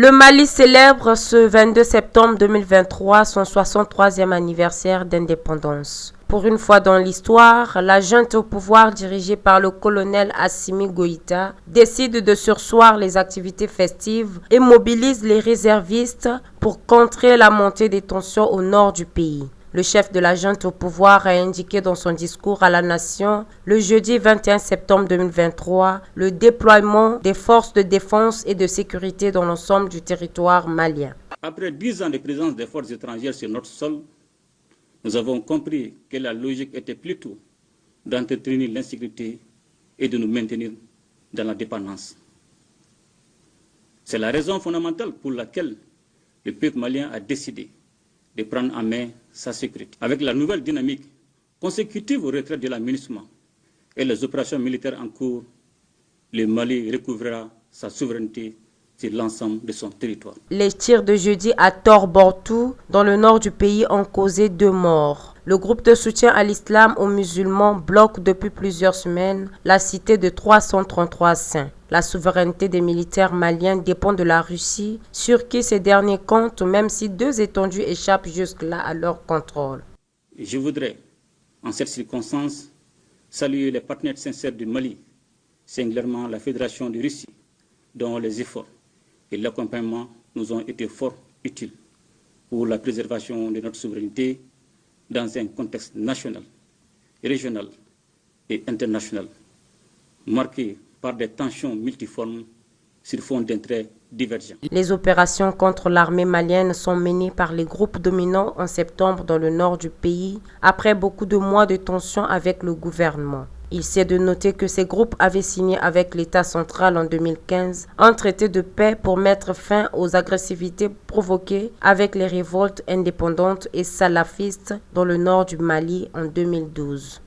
Le Mali célèbre ce 22 septembre 2023 son 63e anniversaire d'indépendance. Pour une fois dans l'histoire, la junte au pouvoir dirigée par le colonel Assimi Goïta décide de surseoir les activités festives et mobilise les réservistes pour contrer la montée des tensions au nord du pays. Le chef de la junte au pouvoir a indiqué dans son discours à la nation le jeudi 21 septembre 2023 le déploiement des forces de défense et de sécurité dans l'ensemble du territoire malien. Après 10 ans de présence des forces étrangères sur notre sol, nous avons compris que la logique était plutôt d'entretenir l'insécurité et de nous maintenir dans la dépendance. C'est la raison fondamentale pour laquelle le peuple malien a décidé de prendre en main sa sécurité. Avec la nouvelle dynamique consécutive au retrait de l'aménagement et les opérations militaires en cours, le Mali recouvrera sa souveraineté sur l'ensemble de son territoire. Les tirs de jeudi à Torbortou, dans le nord du pays, ont causé 2 morts. Le groupe de soutien à l'islam aux musulmans bloque depuis plusieurs semaines la cité de 333 saints. La souveraineté des militaires maliens dépend de la Russie, sur qui ces derniers comptent, même si 2 étendues échappent jusque-là à leur contrôle. Je voudrais, en cette circonstance, saluer les partenaires sincères du Mali, singulièrement la Fédération de Russie, dont les efforts et l'accompagnement nous ont été fort utiles pour la préservation de notre souveraineté dans un contexte national, régional et international, marqué par des tensions multiformes sur fond d'intérêts divergents. Les opérations contre l'armée malienne sont menées par les groupes dominants en septembre dans le nord du pays, après beaucoup de mois de tensions avec le gouvernement. Il s'est de noter que ces groupes avaient signé avec l'État central en 2015 un traité de paix pour mettre fin aux agressivités provoquées avec les révoltes indépendantes et salafistes dans le nord du Mali en 2012.